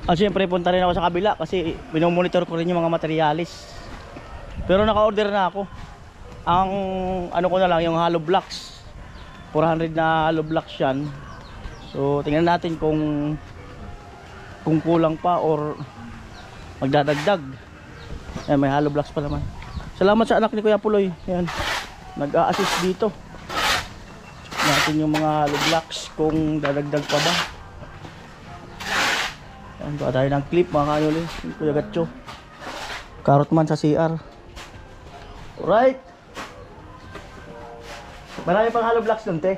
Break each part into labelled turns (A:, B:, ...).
A: At syempre punta rin ako sa kabila kasi minomonitor ko rin yung mga materialis. Pero naka-order na ako. Ang ano ko na lang yung hollow blocks. 400 na hollow blocks yan. So tingnan natin kung kulang pa or magdadagdag. Ayan, may hollow blocks pa naman. Salamat sa anak ni Kuya Puloy. Ayan, nag-a-assist dito. Check natin yung mga hollow blocks kung dadagdag pa ba. Ayan, gawa tayo ng clip mga kanyoli. Kuya Gatcho, karot man sa CR. Alright. Marami pang hollow blocks dun, te.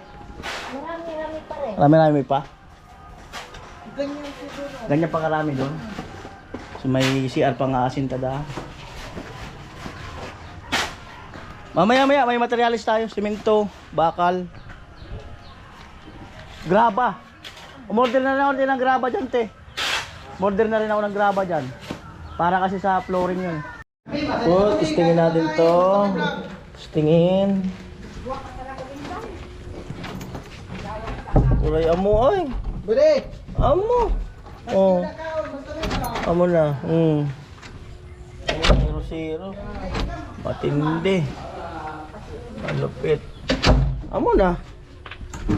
B: Marami pa rin.
A: Marami pa.
B: Ganyan siguro.
A: Ganyan pa karami dun. So may CR pa nga asintada. Mamaya may materialis tayo. Simento, bakal, graba. Umorder na rin ako ng graba dyan, te. Umorder na rin ako ng graba dyan. Para kasi sa flooring yun. So, testingin natin to. Testingin. Uray amo ay.
C: Budi!
A: Amo. Oh. Amo na. Zero. Matindi. Malupit. Amo na.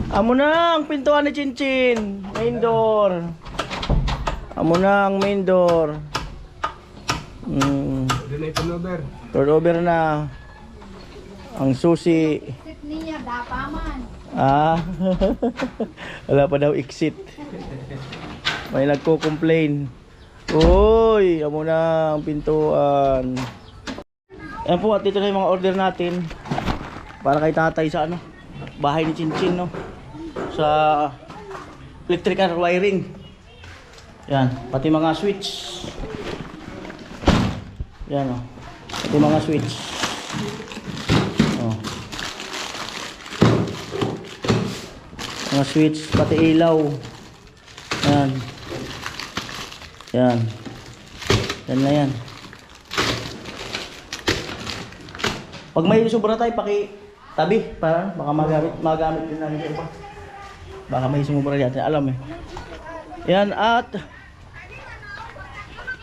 A: Amo na ang pintuan ni Chinchin. Main door. Amo na ang main door.
C: Turnover.
A: Turnover na. Ang susi.
B: Sip niya, dapaman.
A: Wala pa daw exit. May nagko-complain. Uy, amo na ang pintuan. Ayan po, at dito na yung mga order natin. Para kay tatay sa ano, bahay ni Chinchin, no? Sa electrical wiring. Yan, pati mga switch. Yan, oh. Pati mga switch. Oh. Mga switch, pati ilaw. Yan. Yan. Yan na yan. Pag may sobra tayo, tabi para baka magamit din namin iba. Baka may sumubra natin, alam eh. Yan, at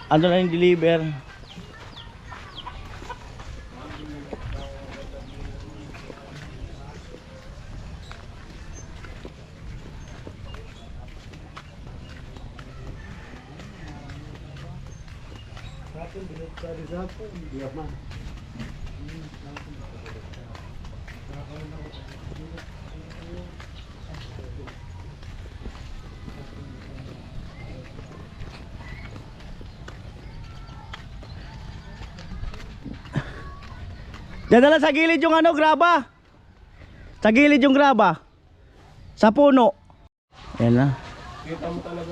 A: ano na yung deliver. Diyan na lang sa gilid yung ano, graba. Sa gilid yung graba. Sa puno. Ayan na.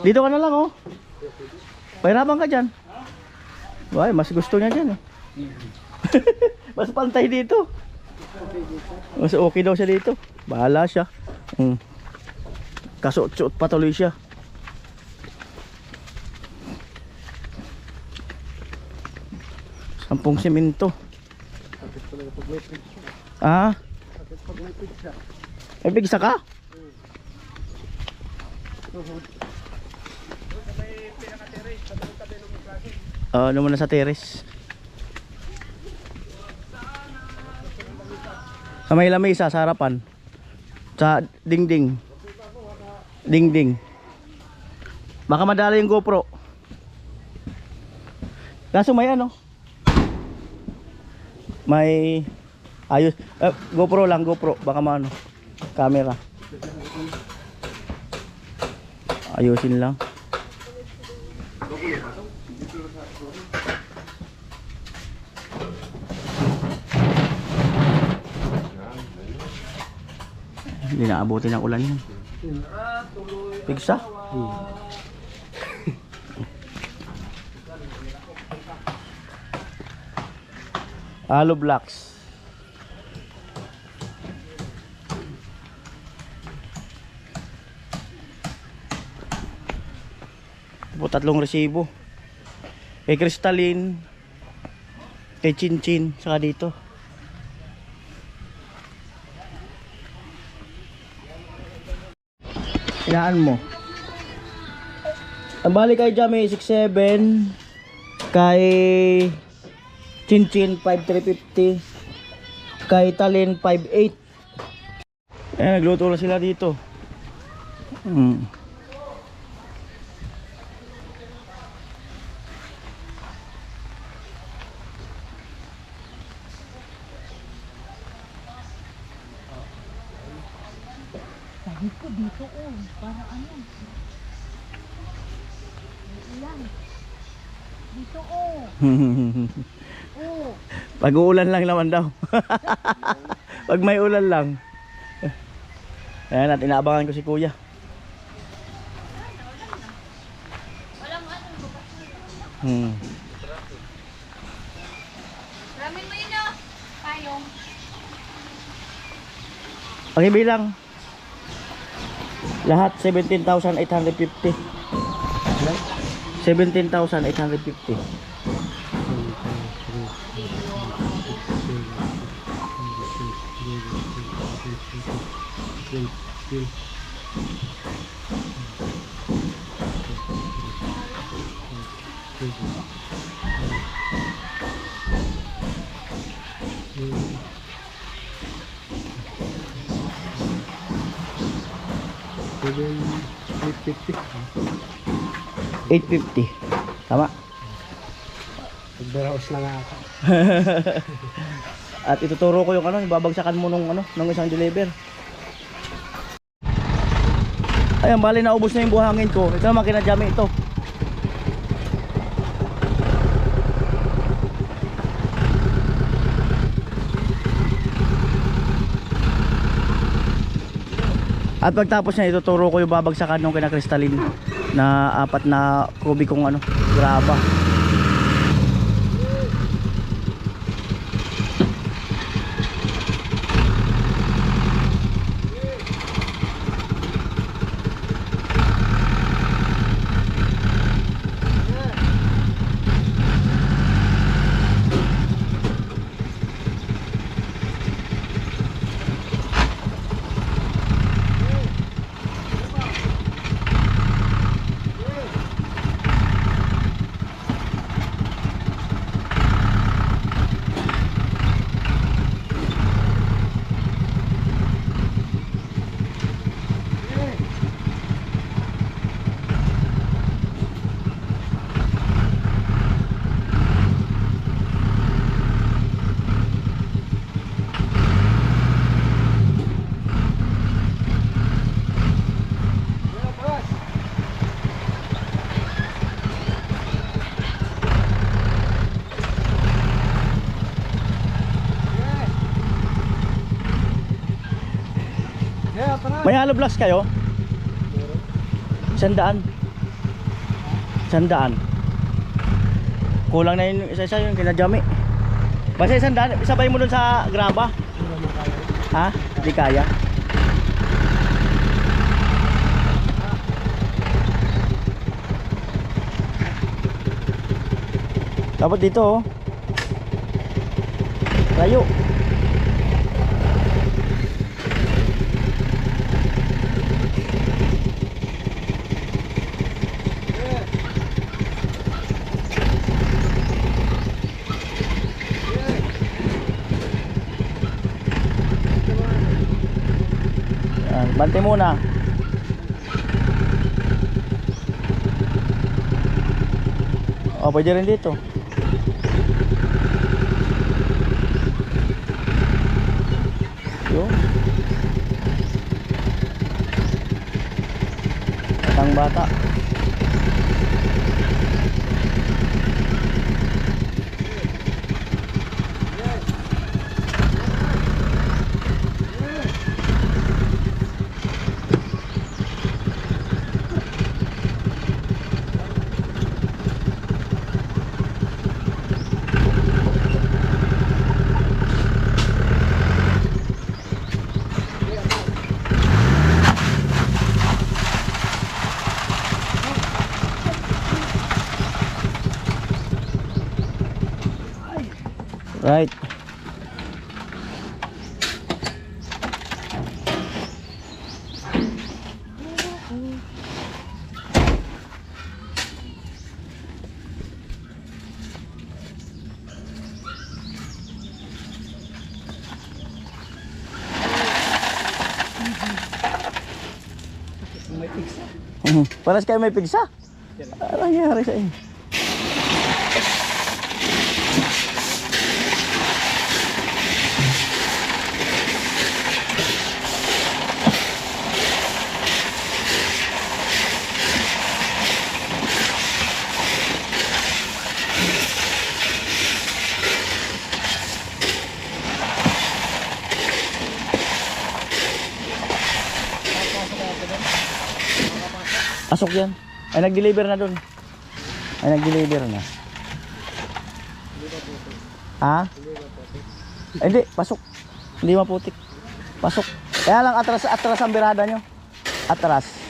A: Dito ka na lang, oh. Pahirapan ka dyan. Ay, mas gusto niya dyan, eh. Mas pantay dito. Mas okay daw siya dito. Bahala siya. Kasuot-suot patuloy siya. Sampung semento. May pigsa ka? Ano muna sa terrace. Sa may lamesa sa harapan. Sa dingding. Dingding. Baka madala yung GoPro. Kaso may ano? May ayos. GoPro lang, GoPro. Baka maano. Camera. Ayusin lang. Hindi naabutin ng ulan yun. Pigsa? Hollow blocks. Po, 3 resibo. Kay Crystalline, kay Chinchin, saka dito. Inaan mo. Ang bali kay Jamie 6'7", kay Chinchin 5'350", kay Talin 5'8". Nagluto lang sila dito.
B: Sabi ko dito para ano. Ulan. Dito
A: Pag uulan lang naman daw. Pag may ulan lang. Ayan, at inaabangan ko si kuya.
B: Ramin mo yun o. Payong.
A: Pakibilang. Lahat 17,850. 17,850. $850. Tama.
C: Nagbaraos lang ako.
A: At ituturo ko yung ano, babagsakan mo nung isang deliver. Ayan, bali naubos na yung buhangin ko. Ito naman kinadjami ito. At pagtapos niya, ituturo ko yung babagsakan nung kinakristalin na 4 na kubikong graba. May hollow blocks kayo? 100. 100. Kulang na yun isa-isa yung kinadjami. Basta 100, isabay mo dun sa graba. Ha? Di kaya. Dapat dito layo. Bante muna. O, pwede rin dito. Yun. Batang bata. Right. Paras kayo may pigsa. Ano nangyari sa inyo? Pasok yan. Ay nag-deliver na dun. Ay nag-deliver na. Ha? Ay, hindi, pasok. Hindi maputik. Pasok. Kaya lang atras ang birada nyo. Atras.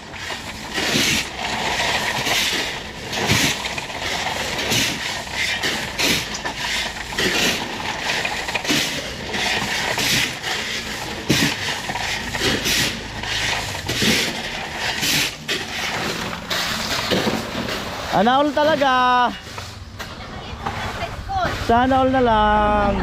A: Sana all talaga. Sana all na lang.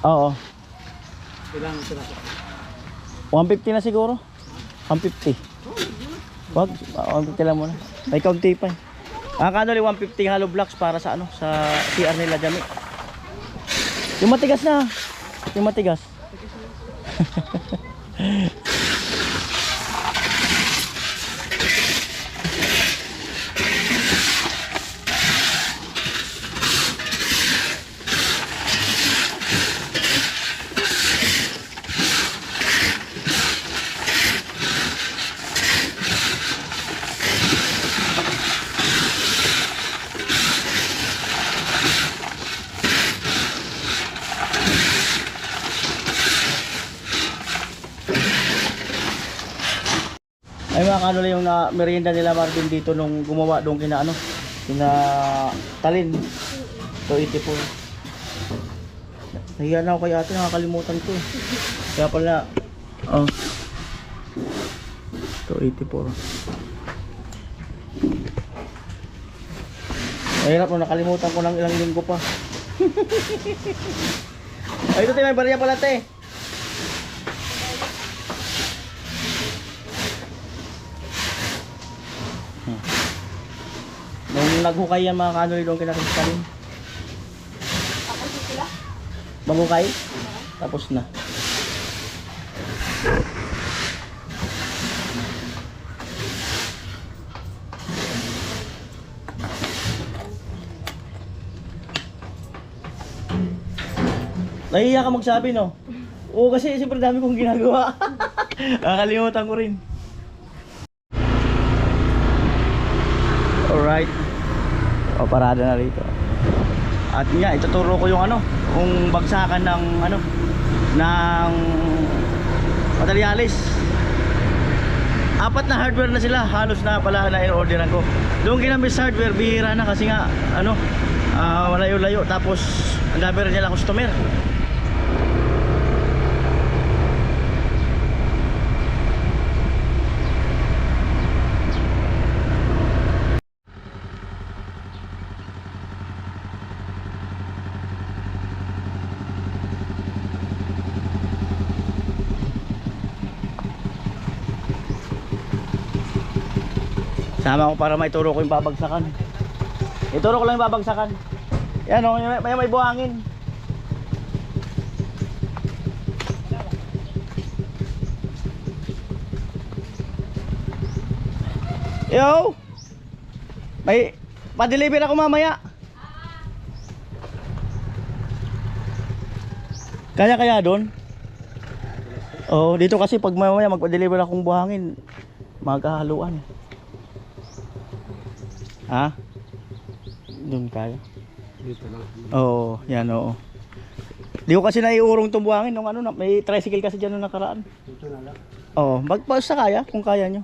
A: Oo.
C: Ilang sila?
A: 150 na siguro. 150. Wag, 150 lang muna. May kaunti pa. Ang kanuli 150 hollow blocks para sa ano, sa CR nila dyan. Yung matigas na. Yung matigas. Ay mga kanula yung na merienda nila Marvin dito nung gumawa doon kina ano, kina Talin. 284. Nahiya na ako kay ate, nakakalimutan ko. Kaya pala, oh. 284. Mahirap no, nakalimutan ko ng ilang linggo pa. Ay, ito tayo, may barya pala te. Nung naghukay yan mga kanoy doon kinakristalin.
B: Tapos sila?
A: Maghukay? Tapos na. Nahiya ka magsabi no? Oo kasi siyempre dami kong ginagawa. Nakakalimutan ko rin. Alright. O, parada na rito. At nga, ituturo ko yung ano, kung bagsakan ng ano, ng materialis. 4 na hardware na sila, halos na pala na in-orderan ko. Doon kinambis hardware, bihira na kasi nga, ano, malayo-layo. Tapos, ang dami rin nila customer. Sama ko para maituro ko yung babagsakan. Ituro ko lang yung babagsakan. Yan o, may buhangin. Yo! May pa-deliver ako mamaya. Kaya doon? Oh, dito kasi pag mamaya magpa-deliver akong buhangin, maghahaluan. Ha? Doon kaya.
C: Dito lang.
A: Oo, yan oo. Di ko kasi naiurong itong buhangin nung ano, may tricycle kasi dyan nung nakaraan.
C: Dito na lang.
A: Oo, basta kaya, kung kaya nyo.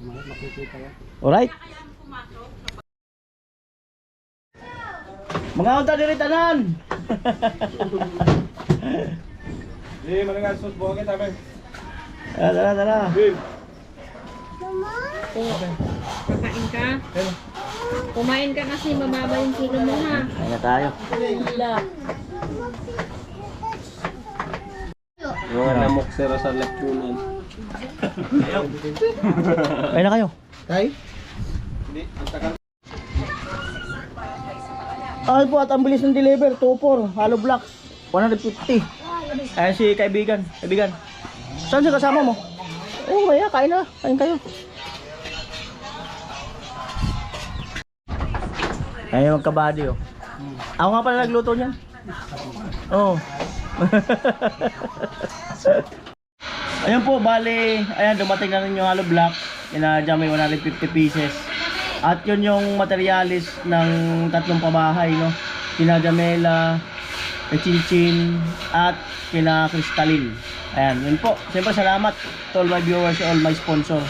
C: Makikita yan.
A: Alright. Mga unta diri tanan.
C: Hindi, malingan sus buhangin tabi.
A: Dala.
B: Kakain ka? Kumain ka kasi mababa yung kilo mo ha.
A: Kaya na tayo.
C: Yung lamok sira sa leptunan.
A: Kaya na kayo.
C: Kay? Hindi, ang tagal.
A: Ay po at ang bilis ng deliver, 2-4, hollow blocks, 150. Ayan si kaibigan. Saan si kasama mo? Oh, kaya kain na, kain kayo. Ayan magkabady oh. Ako nga pala nagluto niyan. Oo. Ayun po, bali, ayan dumating na rin yung hollow block. Inadya may 150 pieces. At yun yung materialis ng tatlong pabahay, no? Kina Jamela, kay Chinchin, at kina Crystalline. Ayan, yun po. Siyempre salamat to all my viewers, all my sponsor.